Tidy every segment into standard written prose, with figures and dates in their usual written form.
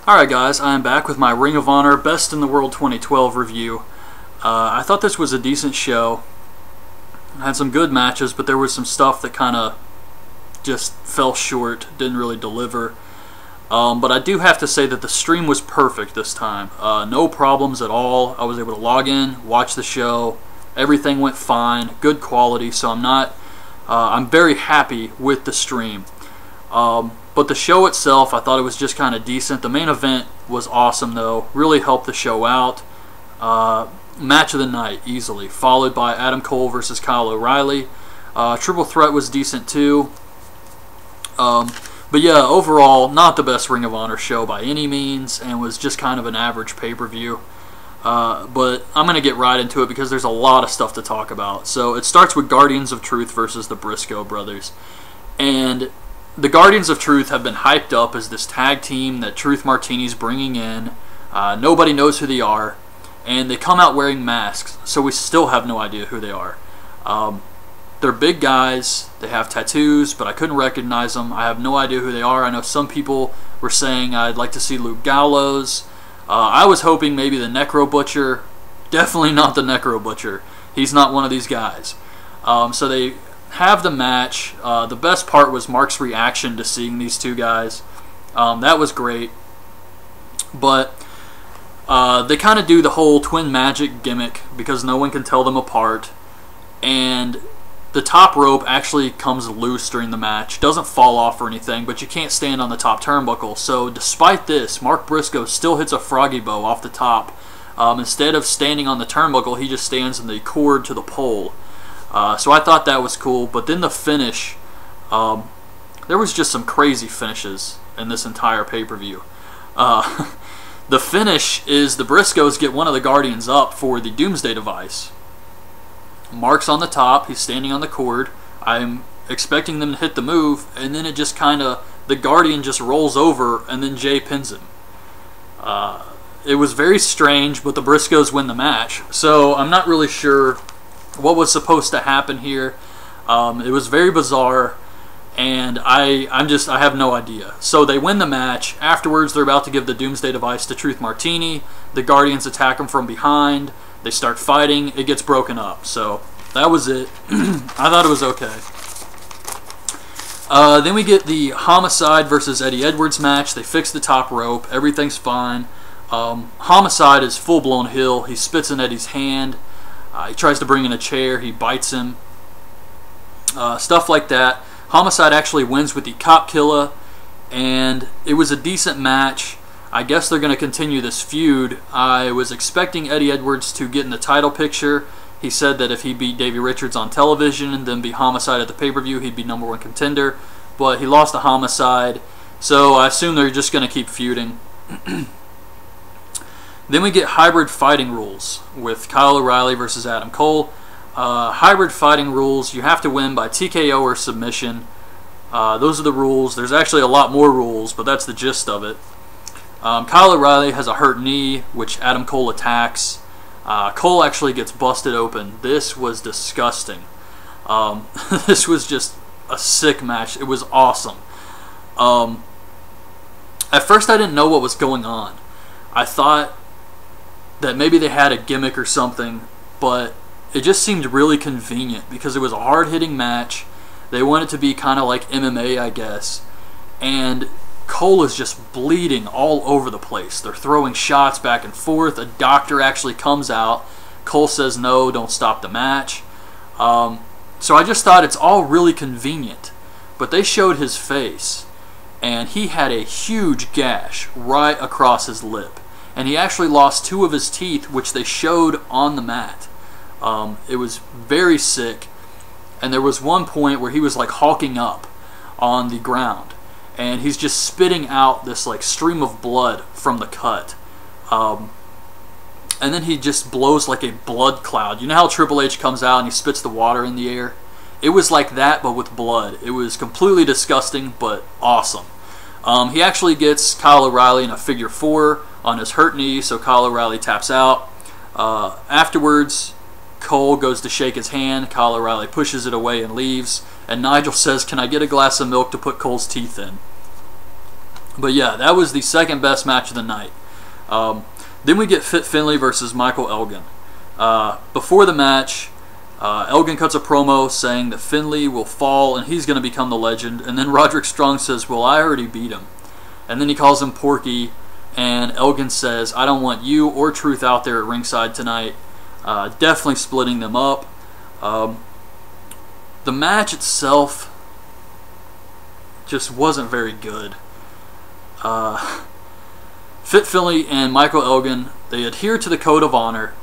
Alright guys, I am back with my Ring of Honor Best in the World 2012 review. I thought this was a decent show. I had some good matches, but there was some stuff that kind of just fell short, didn't really deliver. But I do have to say that the stream was perfect this time. No problems at all. I was able to log in, watch the show. Everything went fine, good quality, so I'm very happy with the stream. But the show itself, I thought it was just kind of decent. The main event was awesome, though. Really helped the show out. Match of the night, easily. Followed by Adam Cole versus Kyle O'Reilly. Triple Threat was decent, too. But yeah, overall, not the best Ring of Honor show by any means, and was just kind of an average pay-per-view. But I'm going to get right into it because there's a lot of stuff to talk about. So it starts with Guardians of Truth versus the Briscoe brothers. And the Guardians of Truth have been hyped up as this tag team that Truth Martini's bringing in. Nobody knows who they are, and they come out wearing masks, so we still have no idea who they are. They're big guys, they have tattoos, but I couldn't recognize them. I have no idea who they are. I know some people were saying I'd like to see Luke Gallows. I was hoping maybe the Necro Butcher. Definitely not the Necro Butcher. He's not one of these guys. So they have the match. The best part was Mark's reaction to seeing these two guys. That was great. But they kind of do the whole twin magic gimmick because no one can tell them apart. And the top rope actually comes loose during the match. Doesn't fall off or anything, but you can't stand on the top turnbuckle. So despite this, Mark Briscoe still hits a froggy bow off the top. Instead of standing on the turnbuckle, he just stands in the cord to the pole. So I thought that was cool, but then the finish, there was just some crazy finishes in this entire pay-per-view. The finish is the Briscoes get one of the Guardians up for the Doomsday device. Mark's on the top, he's standing on the cord. I'm expecting them to hit the move, and then it just kind of, the Guardian just rolls over, and then Jay pins him. It was very strange, but the Briscoes win the match. So I'm not really sure what was supposed to happen here. It was very bizarre, and I have no idea. So they win the match. Afterwards, they're about to give the Doomsday device to Truth Martini. The Guardians attack them from behind. They start fighting. It gets broken up. So that was it. I thought it was okay. Then we get the Homicide versus Eddie Edwards match. They fix the top rope. Everything's fine. Homicide is full-blown heel. He spits in Eddie's hand. He tries to bring in a chair. He bites him. Stuff like that. Homicide actually wins with the Cop Killer, and it was a decent match. I guess they're going to continue this feud. I was expecting Eddie Edwards to get in the title picture. He said that if he beat Davey Richards on television and then beat Homicide at the pay-per-view, he'd be #1 contender. But he lost to Homicide, so I assume they're just going to keep feuding. Then we get hybrid fighting rules with Kyle O'Reilly versus Adam Cole. Hybrid fighting rules, you have to win by TKO or submission. Those are the rules. There's actually a lot more rules, but that's the gist of it. Kyle O'Reilly has a hurt knee, which Adam Cole attacks. Cole actually gets busted open. This was disgusting. This was just a sick match. It was awesome. At first I didn't know what was going on. I thought that maybe they had a gimmick or something, but it just seemed really convenient because it was a hard-hitting match. They wanted it to be kind of like MMA, I guess. And Cole is just bleeding all over the place. They're throwing shots back and forth. A doctor actually comes out. Cole says, no, don't stop the match. So I just thought it's all really convenient. But they showed his face, and he had a huge gash right across his lip. And he actually lost 2 of his teeth, which they showed on the mat. It was very sick. And there was one point where he was like hulking up on the ground. And he's just spitting out this like stream of blood from the cut. And then he just blows like a blood cloud. You know how Triple H comes out and he spits the water in the air? It was like that, but with blood. It was completely disgusting, but awesome. He actually gets Kyle O'Reilly in a figure 4 on his hurt knee, so Kyle O'Reilly taps out. Afterwards, Cole goes to shake his hand. Kyle O'Reilly pushes it away and leaves. And Nigel says, "Can I get a glass of milk to put Cole's teeth in?" But yeah, that was the second best match of the night. Then we get Fit Finlay versus Michael Elgen. Before the match, Elgen cuts a promo saying that Finlay will fall and he's going to become the legend. And then Roderick Strong says, well, I already beat him. And then he calls him Porky. And Elgen says, I don't want you or Truth out there at ringside tonight. Definitely splitting them up. The match itself just wasn't very good. Fit Finlay and Michael Elgen, they adhere to the code of honor,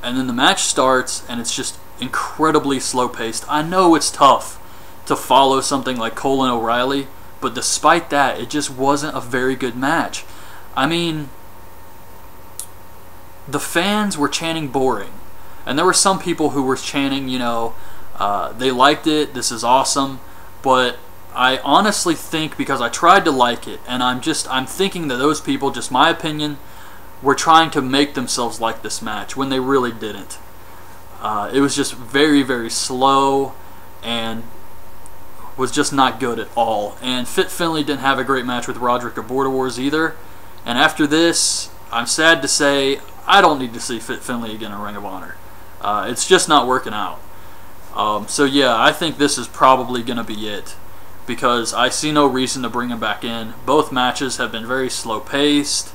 and then the match starts, and it's just incredibly slow-paced. I know it's tough to follow something like Cole and O'Reilly, but despite that, it just wasn't a very good match. I mean, the fans were chanting boring, and there were some people who were chanting, you know, they liked it, this is awesome, but I honestly think, because I tried to like it, and I'm thinking that those people, just my opinion, were trying to make themselves like this match when they really didn't. It was just very, very slow and was just not good at all. And Fit Finlay didn't have a great match with Roderick at Border Wars either. And after this, I'm sad to say, I don't need to see Fit Finlay again in Ring of Honor. It's just not working out. So yeah, I think this is probably going to be it, because I see no reason to bring him back in. Both matches have been very slow-paced,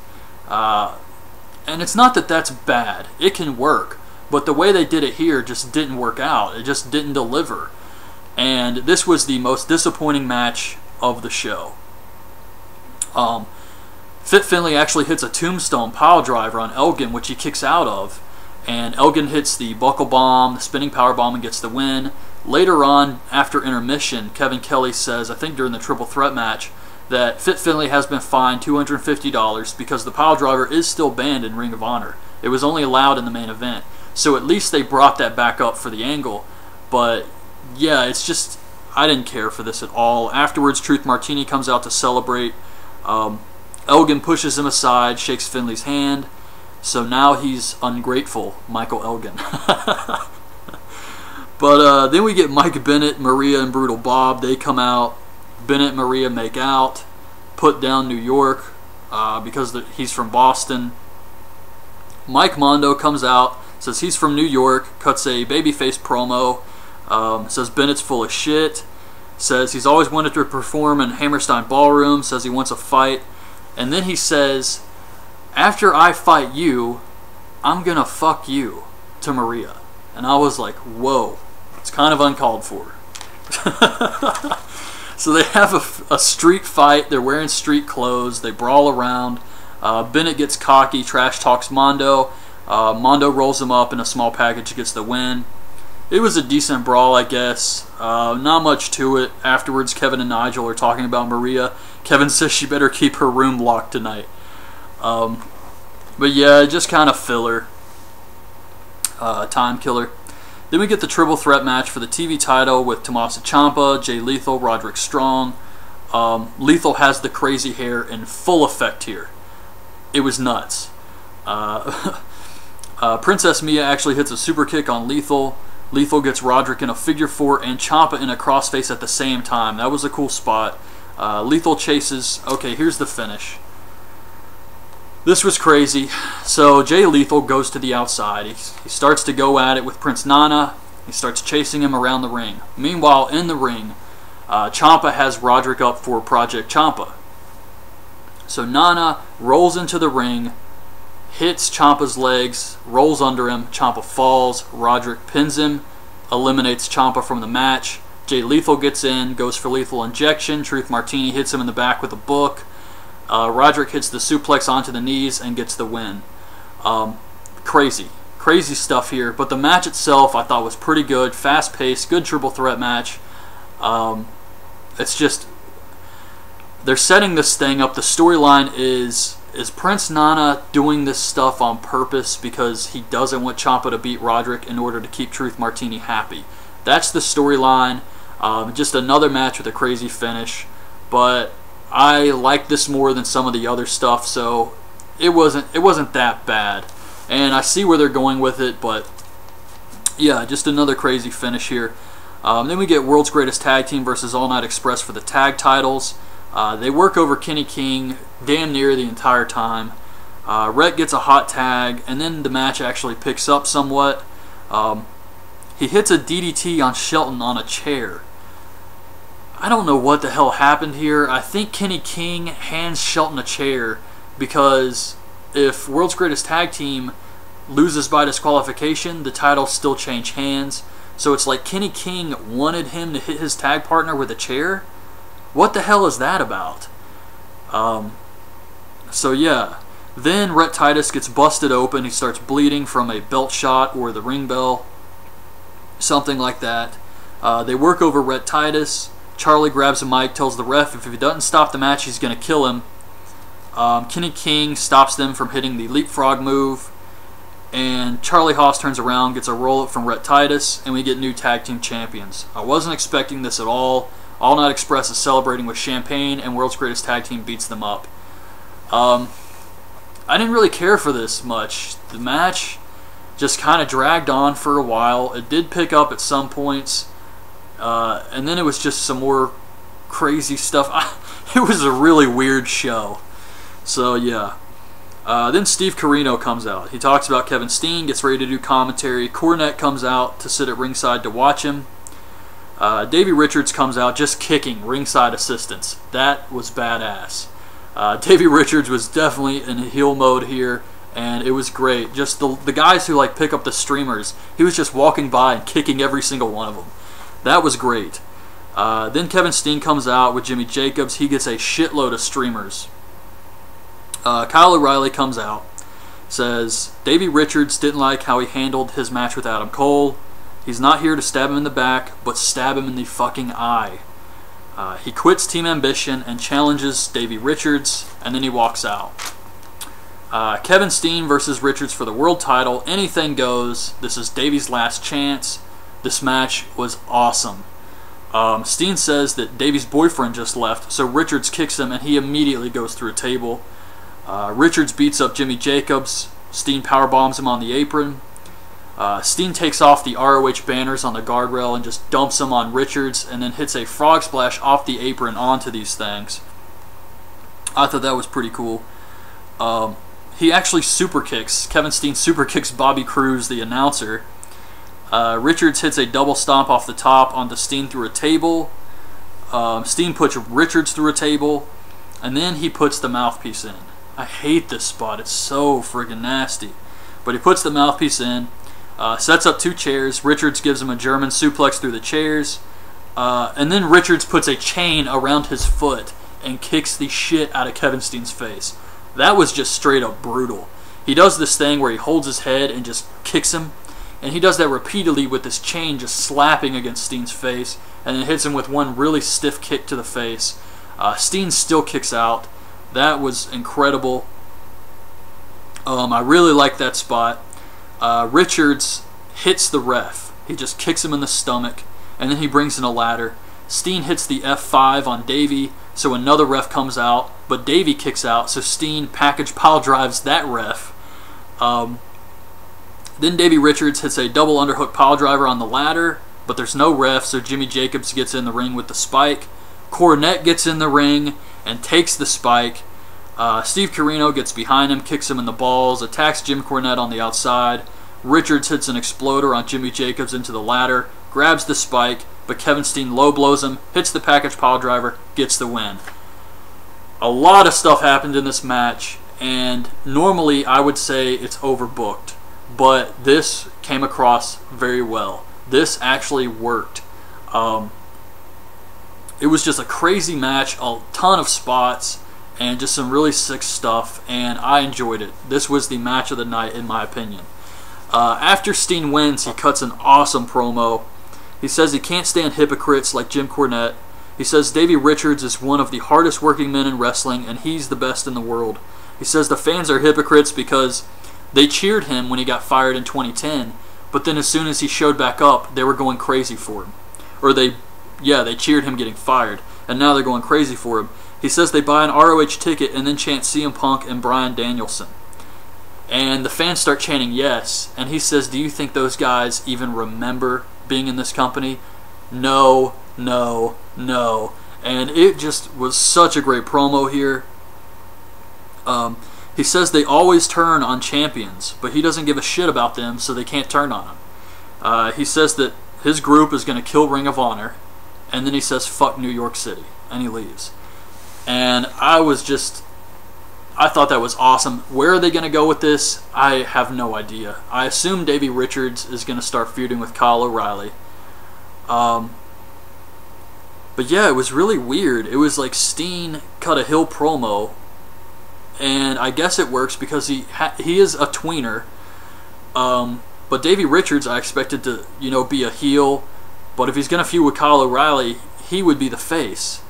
and it's not that that's bad. It can work, but the way they did it here just didn't work out. It just didn't deliver, and this was the most disappointing match of the show. Fit Finlay actually hits a tombstone pile driver on Elgen, which he kicks out of, and Elgen hits the buckle bomb, the spinning power bomb, and gets the win. Later on, after intermission, Kevin Kelly says, I think during the triple threat match, that Fit Finlay has been fined $250 because the pile driver is still banned in Ring of Honor. It was only allowed in the main event. So at least they brought that back up for the angle. But yeah, it's just, I didn't care for this at all. Afterwards, Truth Martini comes out to celebrate. Elgen pushes him aside, shakes Finlay's hand. So now he's ungrateful, Michael Elgen. But then we get Mike Bennett, Maria, and Brutal Bob. They come out. Bennett and Maria make out. Put down New York because he's from Boston. Mike Mondo comes out, says he's from New York, cuts a babyface promo, says Bennett's full of shit, says he's always wanted to perform in Hammerstein Ballroom, says he wants a fight, and then he says, after I fight you, I'm gonna fuck you, to Maria. And I was like, whoa. It's kind of uncalled for. So they have a street fight. They're wearing street clothes. They brawl around. Bennett gets cocky, trash talks Mondo. Mondo rolls him up in a small package, gets the win. It was a decent brawl, I guess. Not much to it. Afterwards, Kevin and Nigel are talking about Maria. Kevin says she better keep her room locked tonight. But yeah, just kind of filler. Time killer. Then we get the triple threat match for the TV title with Tommaso Ciampa, Jay Lethal, Roderick Strong. Lethal has the crazy hair in full effect here. It was nuts. Princess Mia actually hits a super kick on Lethal. Lethal gets Roderick in a figure four and Ciampa in a crossface at the same time. That was a cool spot. Lethal chases. Okay, here's the finish. This was crazy. So Jay Lethal goes to the outside. He starts to go at it with Prince Nana. He starts chasing him around the ring. Meanwhile, in the ring, Ciampa has Roderick up for Project Ciampa. So Nana rolls into the ring, hits Ciampa's legs, rolls under him. Ciampa falls. Roderick pins him, eliminates Ciampa from the match. Jay Lethal gets in, goes for lethal injection. Truth Martini hits him in the back with a book. Roderick hits the suplex onto the knees and gets the win. Crazy stuff here. But the match itself I thought was pretty good. Fast-paced, good triple threat match. It's just, they're setting this thing up. The storyline is Prince Nana doing this stuff on purpose because he doesn't want Ciampa to beat Roderick in order to keep Truth Martini happy. That's the storyline. Just another match with a crazy finish. But I like this more than some of the other stuff, so it wasn't that bad. And I see where they're going with it, but yeah, just another crazy finish here. Then we get World's Greatest Tag Team versus All Night Express for the tag titles. They work over Kenny King damn near the entire time. Rhett gets a hot tag, and then the match actually picks up somewhat. He hits a DDT on Shelton on a chair. I don't know what the hell happened here. I think Kenny King hands Shelton a chair because if World's Greatest Tag Team loses by disqualification, the titles still change hands. So it's like Kenny King wanted him to hit his tag partner with a chair? What the hell is that about? So yeah. Then Rhett Titus gets busted open. He starts bleeding from a belt shot or the ring bell. Something like that. They work over Rhett Titus. Charlie grabs a mic, tells the ref if he doesn't stop the match, he's going to kill him. Kenny King stops them from hitting the leapfrog move. And Charlie Haas turns around, gets a roll-up from Rhett Titus, and we get new tag team champions. I wasn't expecting this at all. All Night Express is celebrating with champagne, and World's Greatest Tag Team beats them up. I didn't really care for this much. The match just kind of dragged on for a while. It did pick up at some points, and then it was just some more crazy stuff. It was a really weird show. So yeah. Then Steve Corino comes out. He talks about Kevin Steen, gets ready to do commentary. Cornette comes out to sit at ringside to watch him. Davey Richards comes out just kicking ringside assistants. That was badass. Davey Richards was definitely in heel mode here, and it was great. Just the guys who like pick up the streamers, he was just walking by and kicking every single one of them. That was great. Then Kevin Steen comes out with Jimmy Jacobs. He gets a shitload of streamers. Kyle O'Reilly comes out, says Davey Richards didn't like how he handled his match with Adam Cole. He's not here to stab him in the back, but stab him in the fucking eye. He quits Team Ambition and challenges Davey Richards, and then he walks out. Kevin Steen versus Richards for the world title. Anything goes. This is Davey's last chance. This match was awesome. Steen says that Davey's boyfriend just left, so Richards kicks him and he immediately goes through a table. Richards beats up Jimmy Jacobs. Steen powerbombs him on the apron. Steen takes off the ROH banners on the guardrail and just dumps them on Richards and then hits a frog splash off the apron onto these things. I thought that was pretty cool. He actually super kicks. Kevin Steen super kicks Bobby Cruz, the announcer. Richards hits a double stomp off the top onto Steen through a table. Steen puts Richards through a table, and then he puts the mouthpiece in. I hate this spot. It's so friggin' nasty. But he puts the mouthpiece in, sets up two chairs. Richards gives him a German suplex through the chairs, and then Richards puts a chain around his foot and kicks the shit out of Kevin Steen's face. That was just straight up brutal. He does this thing where he holds his head and just kicks him, and he does that repeatedly with this chain just slapping against Steen's face, and then hits him with one really stiff kick to the face. Steen still kicks out. That was incredible. I really like that spot. Richards hits the ref. He just kicks him in the stomach, and then he brings in a ladder. Steen hits the F5 on Davey, so another ref comes out, but Davey kicks out, so Steen package pile drives that ref. Then Davey Richards hits a double underhook pile driver on the ladder, but there's no ref, so Jimmy Jacobs gets in the ring with the spike. Cornette gets in the ring and takes the spike. Steve Corino gets behind him, kicks him in the balls, attacks Jim Cornette on the outside. Richards hits an exploder on Jimmy Jacobs into the ladder, grabs the spike, but Kevin Steen low blows him, hits the package pile driver, gets the win. A lot of stuff happened in this match, and normally I would say it's overbooked, but this came across very well. This actually worked. It was just a crazy match, a ton of spots, and just some really sick stuff, and I enjoyed it. This was the match of the night, in my opinion. After Steen wins, he cuts an awesome promo. He says he can't stand hypocrites like Jim Cornette. He says Davey Richards is one of the hardest working men in wrestling, and he's the best in the world. He says the fans are hypocrites because they cheered him when he got fired in 2010, but then as soon as he showed back up, they were going crazy for him. Or they cheered him getting fired, and now they're going crazy for him. He says they buy an ROH ticket and then chant CM Punk and Bryan Danielson. And the fans start chanting yes, and he says, do you think those guys even remember being in this company? No, no, no. And it just was such a great promo here. He says they always turn on champions, but he doesn't give a shit about them, so they can't turn on him. He says that his group is going to kill Ring of Honor, and then he says, fuck New York City, and he leaves. And I thought that was awesome. Where are they going to go with this? I have no idea. I assume Davey Richards is going to start feuding with Kyle O'Reilly. But yeah, it was really weird. It was like Steen cut a heel promo, and I guess it works because he is a tweener. But Davey Richards, I expected to, be a heel. But if he's going to feud with Kyle O'Reilly, he would be the face.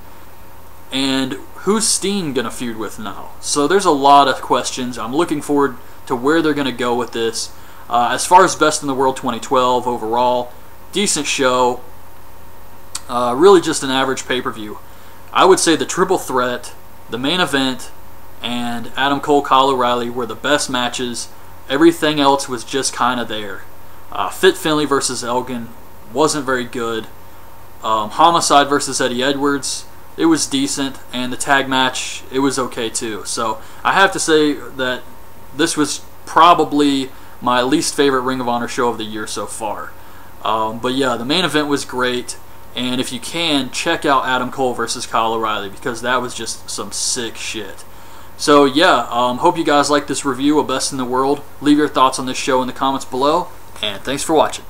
And who's Steen going to feud with now? So there's a lot of questions. I'm looking forward to where they're going to go with this. As far as Best in the World 2012 overall, decent show. Really just an average pay-per-view. I would say the Triple Threat, the main event, and Adam Cole, Kyle O'Reilly were the best matches. Everything else was just kind of there. Fit Finlay versus Elgen wasn't very good. Homicide versus Eddie Edwards, it was decent. And the tag match, it was okay too. So I have to say that this was probably my least favorite Ring of Honor show of the year so far. But yeah, the main event was great. And if you can, check out Adam Cole versus Kyle O'Reilly, because that was just some sick shit. So yeah, hope you guys like this review of Best in the World. Leave your thoughts on this show in the comments below, and thanks for watching.